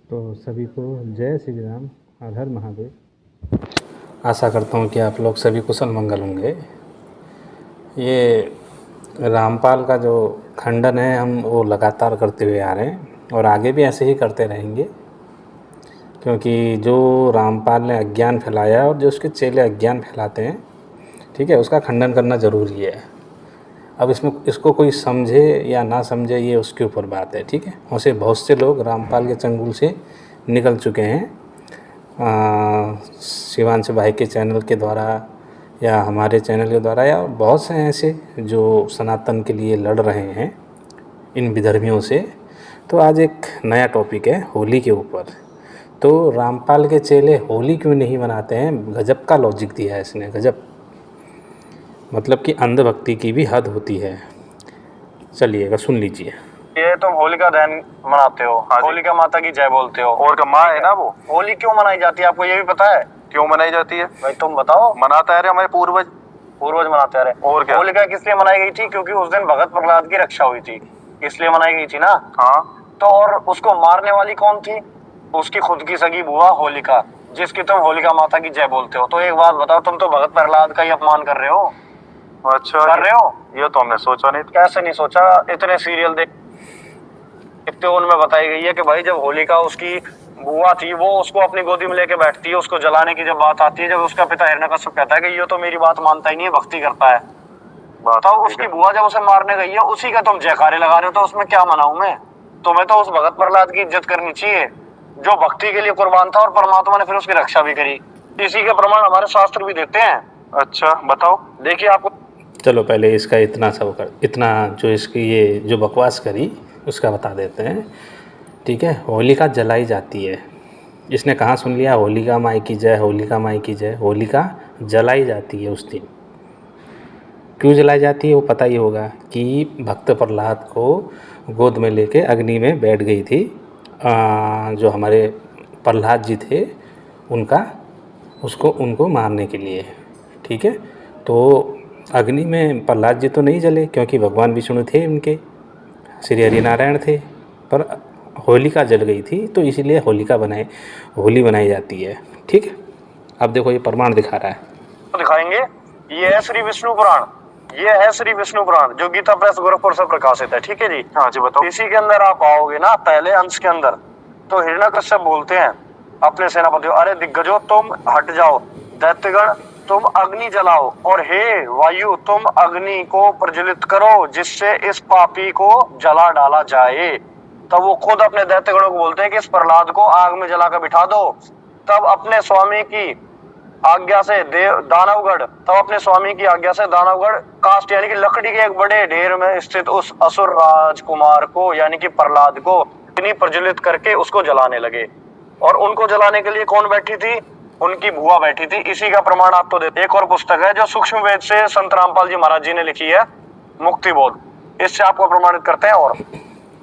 तो सभी को जय श्री राम, हर हर महादेव। आशा करता हूँ कि आप लोग सभी कुशल मंगल होंगे। ये रामपाल का जो खंडन है हम वो लगातार करते हुए आ रहे हैं और आगे भी ऐसे ही करते रहेंगे, क्योंकि जो रामपाल ने अज्ञान फैलाया और जो उसके चेले अज्ञान फैलाते हैं, ठीक है, उसका खंडन करना ज़रूरी है। अब इसको कोई समझे या ना समझे ये उसके ऊपर बात है, ठीक है। वैसे बहुत से लोग रामपाल के चंगुल से निकल चुके हैं, शिवांश भाई के चैनल के द्वारा या हमारे चैनल के द्वारा, या बहुत से ऐसे जो सनातन के लिए लड़ रहे हैं इन विधर्मियों से। तो आज एक नया टॉपिक है होली के ऊपर। तो रामपाल के चेले होली क्यों नहीं मनाते हैं? गजब का लॉजिक दिया है इसने, गजब। मतलब कि अंधभक्ति की भी हद होती है। चलिएगा, सुन लीजिए। ये तुम होलिका दहन मनाते हो, होलिका माता की जय बोलते हो, और माँ है ना वो। होली क्यों मनाई जाती है आपको ये भी पता है? क्यों मनाई जाती है भाई तुम बताओ। मनाते आ रहे हमारे पूर्वज मनाते आ रहे। और क्या? होलिका किस लिए मनाई गई थी? क्योंकि उस दिन भगत प्रहलाद की रक्षा हुई थी, इसलिए मनाई गई थी ना। हाँ। तो और उसको मारने वाली कौन थी? उसकी खुद की सगी बुआ होलिका, जिसकी तुम होलिका माता की जय बोलते हो। तो एक बात बताओ, तुम तो भगत प्रहलाद का ही अपमान कर रहे हो। अच्छा, कर रहे हो? ये तो हमने सोचा नहीं। कैसे नहीं सोचा? इतने सीरियल देखते हो, उनमें बताई गई है कि भाई जब होलिका उसकी बुआ थी, वो उसको अपनी गोदी में लेके बैठती है, उसको जलाने की जब बात आती है, जब उसका पिता हिरण्यकश्यप कहता है कि ये तो मेरी बात मानता ही नहीं है, भक्ति करता है, तो उसकी बुआ जब उसे मारने गई है, उसी का तुम जयकारे लगा रहे हो। तो उसमें क्या मनाऊं मैं? तुम्हें तो उस भगत प्रहलाद की इज्जत करनी चाहिए जो भक्ति के लिए कुर्बान था, और परमात्मा ने फिर उसकी रक्षा भी करी। इसी के प्रमाण हमारे शास्त्र भी देते हैं। अच्छा बताओ। देखिए आपको, चलो पहले इसका इतना जो इसकी ये जो बकवास करी उसका बता देते हैं, ठीक है। होलिका जलाई जाती है, इसने कहाँ सुन लिया? होलिका माई की जय, होलिका माई की जय। होलिका जलाई जाती है उस दिन। क्यों जलाई जाती है वो पता ही होगा, कि भक्त प्रहलाद को गोद में लेके अग्नि में बैठ गई थी। जो हमारे प्रहलाद जी थे उनको मारने के लिए, ठीक है। तो अग्नि में प्रहलाद जी तो नहीं जले, क्योंकि भगवान विष्णु थे उनके, श्री हरिनारायण थे, पर होलिका जल गई थी, तो इसीलिए होली बनाई जाती है, ठीक है। अब देखो ये प्रमाण दिखा रहा है, दिखाएंगे। ये है श्री विष्णु पुराण, ये है श्री विष्णु पुराण जो गीता प्रेस गोरखपुर से प्रकाशित है, ठीक है जी। हाँ जी बताओ। इसी के अंदर आप आओगे ना, पहले अंश के अंदर, तो हिरण्यकश्यप बोलते हैं अपने सेनापति, अरे दिग्गजों तुम हट जाओ, दैत्यगण तुम अग्नि जलाओ, और हे वायु तुम अग्नि को प्रज्वलित करो, जिससे इस पापी को जला डाला जाए। तब वो खुद अपने दैत्यगणों को बोलते हैं कि इस प्रहलाद को आग में जलाकर बिठा दो। तब अपने स्वामी की आज्ञा से दानवगढ़ काष्ठ यानी कि लकड़ी के एक बड़े ढेर में स्थित उस असुर राजकुमार को यानी कि प्रहलाद को अग्नि प्रज्वलित करके उसको जलाने लगे। और उनको जलाने के लिए कौन बैठी थी? उनकी बुआ बैठी थी। इसी का प्रमाण आपको देते। एक और पुस्तक है जो सूक्ष्म वेद से संत रामपाल जी महाराज जी ने लिखी है, मुक्ति बोध, इससे आपको प्रमाणित करते हैं। और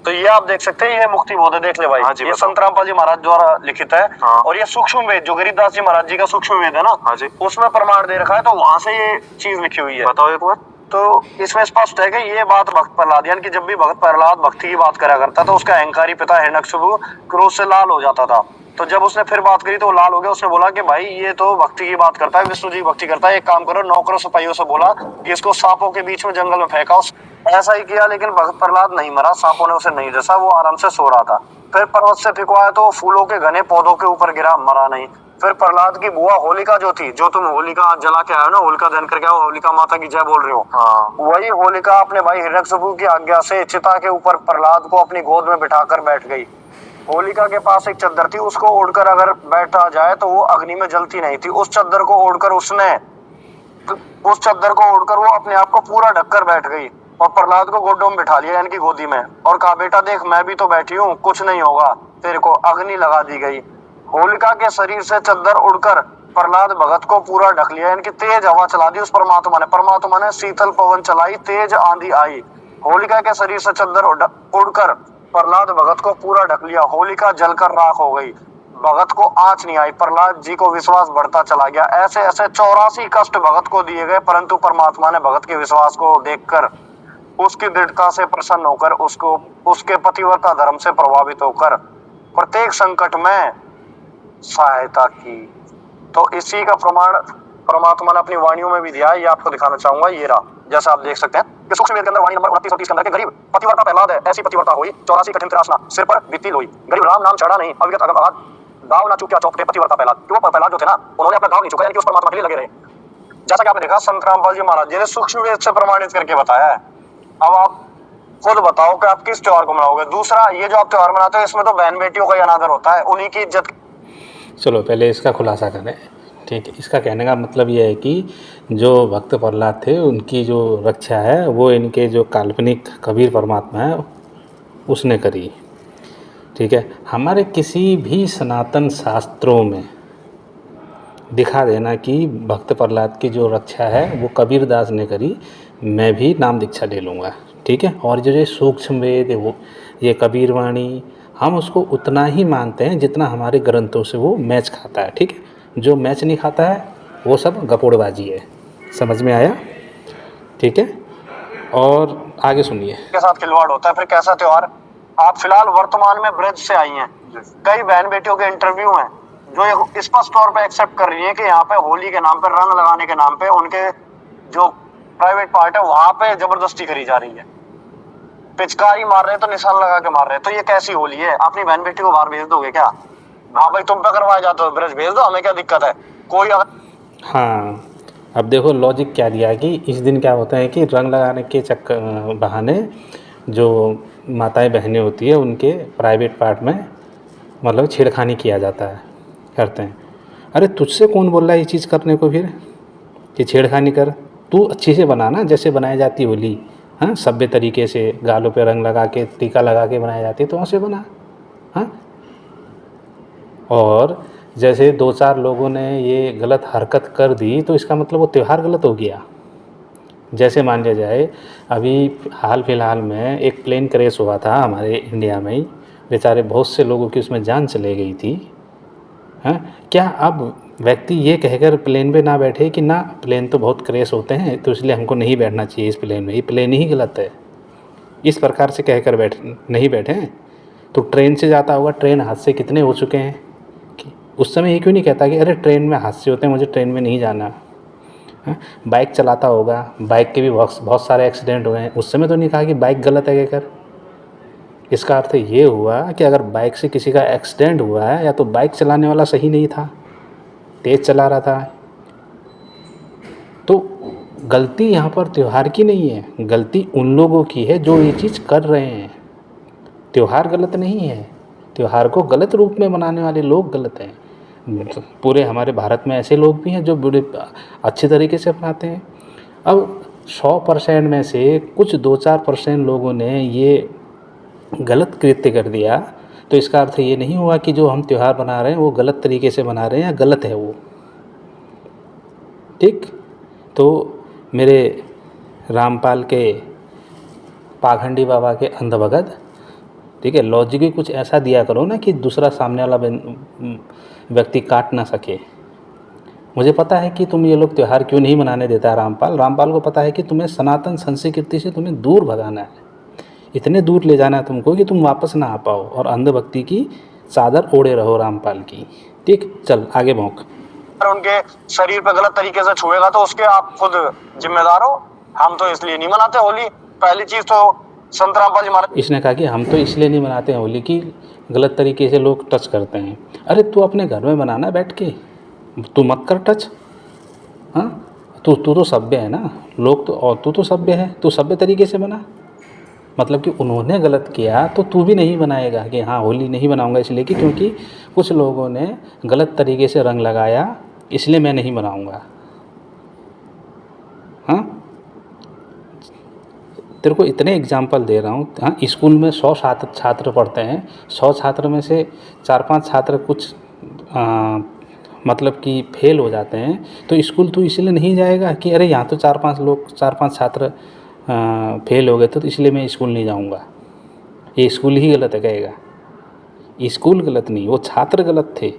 तो ये आप देख सकते हैं, ये मुक्ति बोध है, देख ले भाई। हाँ ये संत रामपाल जी महाराज द्वारा लिखित है। हाँ। और ये सूक्ष्म वेद जो गरीबदास जी महाराज जी का सूक्ष्म वेद है ना, हाँ जी, उसमें प्रमाण दे रखा है, तो वहां से ये चीज लिखी हुई है। बताओ एक बार। तो इसमें स्पष्ट है कि ये बात भक्त प्रहलाद, यानी कि जब भी भक्त प्रहलाद भक्ति की बात करा करता तो उसका अहंकारी पिता हिरण्यकश्यप क्रोध से लाल हो जाता था। तो जब उसने फिर बात करी तो वो लाल हो गया। उसने बोला कि भाई ये तो भक्ति की बात करता है, विष्णु जी भक्ति करता है, एक काम करो, नौकरों सिपाहियों से बोला कि इसको सांपों के बीच में जंगल में फेंका। ऐसा ही किया, लेकिन भक्त प्रहलाद नहीं मरा, सांपों ने उसे नहीं डसा, वो आराम से सो रहा था। फिर पर्वत से फेंकवाया तो फूलों के घने पौधों के ऊपर गिरा, मरा नहीं। फिर प्रहलाद की बुआ होलिका जो थी, जो तुम होलिका जला के आए हो ना, होलिका दहन करके आओ, होलिका माता की जय बोल रहे हो, हाँ। वही होलिका अपने भाई हिरण्यकश्यप की आज्ञा से चिता के ऊपर प्रहलाद को अपनी गोद में बिठाकर बैठ गई। होलिका के पास एक चद्दर थी, उसको ओढ़कर अगर बैठा जाए तो वो अग्नि में जलती नहीं थी। उस चद्दर को ओढ़कर वो अपने आप को पूरा ढककर बैठ गई और प्रहलाद को गोडों में बिठा लिया, यानी कि गोदी में, और कहा बेटा देख मैं भी तो बैठी हूँ, कुछ नहीं होगा तेरे को। अग्नि लगा दी गई। होलिका के शरीर से चद्दर उड़कर प्रहलाद भगत को पूरा ढक लिया, यानी कि तेज हवा चला दी उस परमात्मा ने शीतल पवन चलाई, तेज आंधी आई। होलिका के शरीर से चद्दर उड़कर प्रहलाद भगत को पूरा ढक लिया। होलिका जलकर राख हो गई, भगत को आंच नहीं आई। प्रहलाद जी को विश्वास बढ़ता चला गया। ऐसे ऐसे 84 कष्ट भगत को दिए गए, परंतु परमात्मा ने भगत के विश्वास को देखकर, उसकी दृढ़ता से प्रसन्न होकर, उसके पतिव्रता धर्म से प्रभावित होकर प्रत्येक संकट में सहायता की। तो इसी का प्रमाण परमात्मा ने अपनी वाणियों में भी दिया है, ये आपको दिखाना चाहूंगा। ये रहा, जैसा आप देख सकते हैं कि सूक्ष्म वेद के अंदर वाणी नंबर 29 और 30 के अंदर के गरीब पतिव्रता प्रहलाद है, ऐसी पतिव्रता हुई 84 कठिन त्रासना, सिर पर बीती लोई, गरीब राम नाम चढ़ा नहीं, अविगत अगाध दाव ना चूक्या चौपटे पतिव्रता प्रहलाद। कि वो प्रहलाद जो थे ना, उन्होंने अपना दाव नहीं चुकाया, कि उस परमात्मा के लिए लगे रहे। जैसा कि आपने देखा संत रामपाल जी महाराज जी ने सूक्ष्म वेद से प्रमाणित करके बताया है। अब आप खुद बताओ कि आप किस त्योहार को मनाओगे। दूसरा, ये जो आप त्योहार मनाते हो इसमें तो बहन बेटियों का अनादर होता है, उन्हीं की इज्जत। चलो पहले इसका खुलासा करें। ठीक है, इसका कहने का मतलब ये है कि जो भक्त प्रहलाद थे उनकी जो रक्षा है वो इनके जो काल्पनिक कबीर परमात्मा है उसने करी। ठीक है, हमारे किसी भी सनातन शास्त्रों में दिखा देना कि भक्त प्रहलाद की जो रक्षा है वो कबीर दास ने करी, मैं भी नाम दीक्षा ले लूँगा। ठीक है, और जो सूक्ष्म वेद वो ये कबीर वाणी, हम उसको उतना ही मानते हैं जितना हमारे ग्रंथों से वो मैच खाता है। ठीक है, जो मैच नहीं खाता है वो सब गपोड़बाजी है। समझ में आया? ठीक है, और आगे सुनिए। के साथ खिलवाड़ होता है। फिर कैसा त्योहार? आप फिलहाल वर्तमान में ब्रज से आई हैं, कई बहन बेटियों के इंटरव्यू हैं जो ये स्पष्ट तौर पे एक्सेप्ट कर रही है कि यहाँ पे होली के नाम पे, रंग लगाने के नाम पे उनके जो प्राइवेट पार्ट है वहां पे जबरदस्ती करी जा रही है। पिचकारी मार रहे हैं तो निशान लगा के मार रहे हैं, तो ये कैसी होली है? अपनी बहन बेटी को बाहर भेज दोगे क्या? हाँ भाई, तुम पे करवाया जाता है ब्रज, भेज दो, हमें क्या दिक्कत है? कोई अगर हाँ, अब देखो लॉजिक क्या दिया कि इस दिन क्या होता है कि रंग लगाने के चक्कर बहाने जो माताएं बहनें होती है उनके प्राइवेट पार्ट में मतलब छेड़खानी किया जाता है, करते हैं। अरे तुझसे कौन बोल रहा है ये चीज़ करने को फिर कि छेड़खानी कर? तू अच्छी से बना ना, जैसे बनाई जाती होली, हाँ, सभ्य तरीके से गालों पे रंग लगा के टीका लगा के बनाई जाती है, तो वैसे बना। हाँ, और जैसे 2-4 लोगों ने ये गलत हरकत कर दी तो इसका मतलब वो त्यौहार गलत हो गया। जैसे मान लिया जाए अभी हाल फिलहाल में एक प्लेन क्रैश हुआ था हमारे इंडिया में ही, बेचारे बहुत से लोगों की उसमें जान चले गई थी। हाँ, क्या अब व्यक्ति ये कहकर प्लेन पे ना बैठे कि ना प्लेन तो बहुत क्रैश होते हैं तो इसलिए हमको नहीं बैठना चाहिए इस प्लेन में, ये प्लेन ही गलत है, इस प्रकार से कहकर नहीं बैठे? तो ट्रेन से जाता होगा, ट्रेन हादसे कितने हो चुके हैं, उस समय ये क्यों नहीं कहता कि अरे ट्रेन में हादसे होते हैं, मुझे ट्रेन में नहीं जाना? हाँ, बाइक चलाता होगा, बाइक के भी बहुत सारे एक्सीडेंट हुए हैं, उस समय तो नहीं कहा कि बाइक गलत है कहकर। इसका अर्थ ये हुआ कि अगर बाइक से किसी का एक्सीडेंट हुआ है या तो बाइक चलाने वाला सही नहीं था, तेज़ चला रहा था। तो गलती यहाँ पर त्यौहार की नहीं है, गलती उन लोगों की है जो ये चीज़ कर रहे हैं। त्यौहार गलत नहीं है, त्यौहार को गलत रूप में मनाने वाले लोग गलत हैं। पूरे हमारे भारत में ऐसे लोग भी हैं जो बड़े अच्छे तरीके से अपनाते हैं। अब 100% में से कुछ 2-4% लोगों ने ये गलत कृत्य कर दिया, तो इसका अर्थ ये नहीं हुआ कि जो हम त्यौहार बना रहे हैं वो गलत तरीके से बना रहे हैं या गलत है वो। ठीक, तो मेरे रामपाल के पाखंडी बाबा के अंधभगत, ठीक है, लॉजिक भी कुछ ऐसा दिया करो ना कि दूसरा सामने वाला व्यक्ति काट ना सके। मुझे पता है कि तुम ये लोग त्यौहार क्यों नहीं मनाने देता है रामपाल को पता है कि तुम्हें सनातन संस्कृति से तुम्हें दूर भगाना है, इतने दूर ले जाना है तुमको कि तुम वापस ना आ पाओ और अंधभक्ति की चादर ओढ़े रहो रामपाल की। ठीक, चल आगे भौंक। उनके शरीर पे गलत तरीके से छुएगा तो उसके आप खुद जिम्मेदार हो। हम तो इसलिए नहीं मनाते होली। पहली चीज तो संत रामपाल जी महाराज, इसने कहा कि हम तो इसलिए नहीं मनाते हैं होली कि गलत तरीके से लोग टच करते हैं। अरे तू अपने घर में बनाना बैठ के, तू मत कर टच। हाँ, तू तो सभ्य है ना, लोग तो, और तू तो सभ्य है, तू सभ्य तरीके से बना। मतलब कि उन्होंने गलत किया तो तू भी नहीं बनाएगा कि हाँ होली नहीं बनाऊंगा इसलिए कि क्योंकि कुछ लोगों ने गलत तरीके से रंग लगाया इसलिए मैं नहीं बनाऊंगा। हाँ, तेरे को इतने एग्जाम्पल दे रहा हूँ। हाँ, स्कूल में 100 छात्र पढ़ते हैं, 100 छात्र में से 4-5 छात्र कुछ मतलब कि फेल हो जाते हैं, तो स्कूल तू इसलिए नहीं जाएगा कि अरे यहाँ तो 4-5 छात्र फेल हो गए तो इसलिए मैं स्कूल नहीं जाऊँगा, ये स्कूल ही गलत है कहेगा। स्कूल गलत नहीं, वो छात्र गलत थे।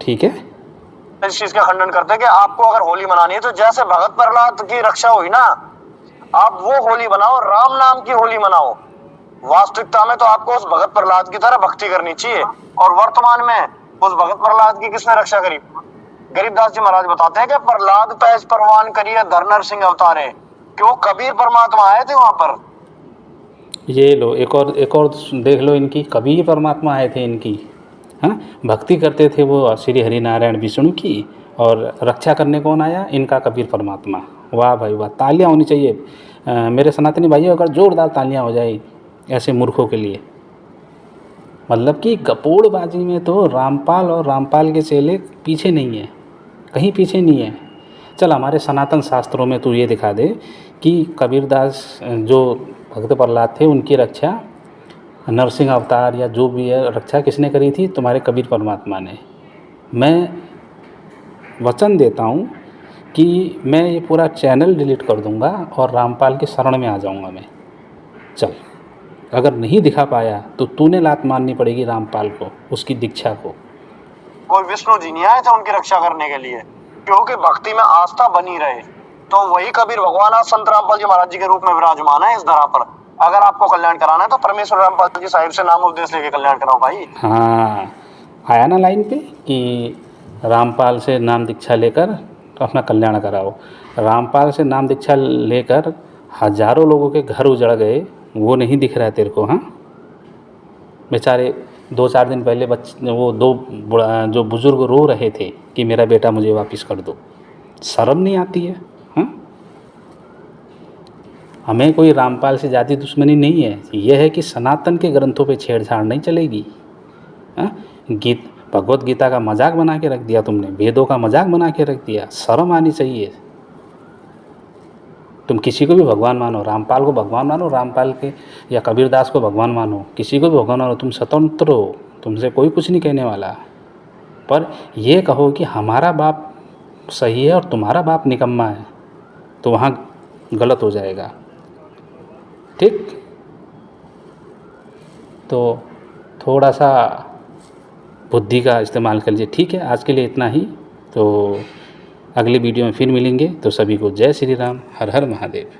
ठीक है, इस चीज का खंडन करते हैं कि आपको अगर होली मनानी है तो जैसे भगत प्रहलाद की रक्षा हुई ना, आप वो होली बनाओ, राम नाम की होली मनाओ। वास्तविकता में तो आपको उस भगत प्रहलाद की तरह भक्ति करनी चाहिए। और वर्तमान में उस भगत प्रहलाद की किसने रक्षा करी? गरीबदास जी महाराज बताते हैं कि प्रहलाद पैस परवान करिए धर नरसिंह अवतारे, क्यों कबीर परमात्मा आए थे वहां पर। ये लो एक और देख लो, इनकी कबीर परमात्मा आए थे इनकी। हाँ, भक्ति करते थे वो श्री हरिनारायण विष्णु की, और रक्षा करने कौन आया? इनका कबीर परमात्मा। वाह भाई वाह, तालियां होनी चाहिए मेरे सनातनी भाइयों, अगर जोरदार तालियां हो जाए ऐसे मूर्खों के लिए। मतलब कि गपोड़बाजी में तो रामपाल और रामपाल के चेले पीछे नहीं है, कहीं पीछे नहीं है। चल हमारे सनातन शास्त्रों में तू ये दिखा दे कि कबीरदास जो भक्त प्रहलाद थे उनकी रक्षा नरसिंह अवतार या जो भी है रक्षा किसने करी थी? तुम्हारे कबीर परमात्मा ने। मैं वचन देता हूँ कि मैं ये पूरा चैनल डिलीट कर दूँगा और रामपाल के शरण में आ जाऊँगा मैं। चल, अगर नहीं दिखा पाया तो तूने लात मारनी पड़ेगी रामपाल को, उसकी दीक्षा को। कोई विष्णु जी नहीं आए थे उनकी रक्षा करने के लिए, क्योंकि भक्ति में आस्था बनी रहे। तो वही कबीर भगवान आज संत रामपाल जी महाराज जी के रूप में विराजमान है इस धरा पर। अगर आपको कल्याण कराना है तो परमेश्वर रामपाल जी साहिब से नाम उपदेश लेके कल्याण कराओ भाई। हाँ, आया ना लाइन पे कि रामपाल से नाम दीक्षा लेकर अपना कल्याण कराओ। रामपाल से नाम दीक्षा लेकर हजारों लोगों के घर उजड़ गए, वो नहीं दिख रहा है तेरे को? हाँ, बेचारे 2-4 दिन पहले वो दो जो बुज़ुर्ग रो रहे थे कि मेरा बेटा मुझे वापस कर दो। शर्म नहीं आती है? हाँ, हमें कोई रामपाल से जाति दुश्मनी नहीं है, यह है कि सनातन के ग्रंथों पे छेड़छाड़ नहीं चलेगी। हाँ, भगवत गीता का मजाक बना के रख दिया तुमने, वेदों का मजाक बना के रख दिया। शर्म आनी चाहिए। तुम किसी को भी भगवान मानो, रामपाल को भगवान मानो, रामपाल के या कबीरदास को भगवान मानो, किसी को भी भगवान मानो, तुम स्वतंत्र हो, तुमसे कोई कुछ नहीं कहने वाला। पर यह कहो कि हमारा बाप सही है और तुम्हारा बाप निकम्मा है, तो वहाँ गलत हो जाएगा। ठीक, तो थोड़ा सा बुद्धि का इस्तेमाल कर लीजिए। ठीक है, आज के लिए इतना ही। तो अगली वीडियो में फिर मिलेंगे। तो सभी को जय श्री राम, हर हर महादेव।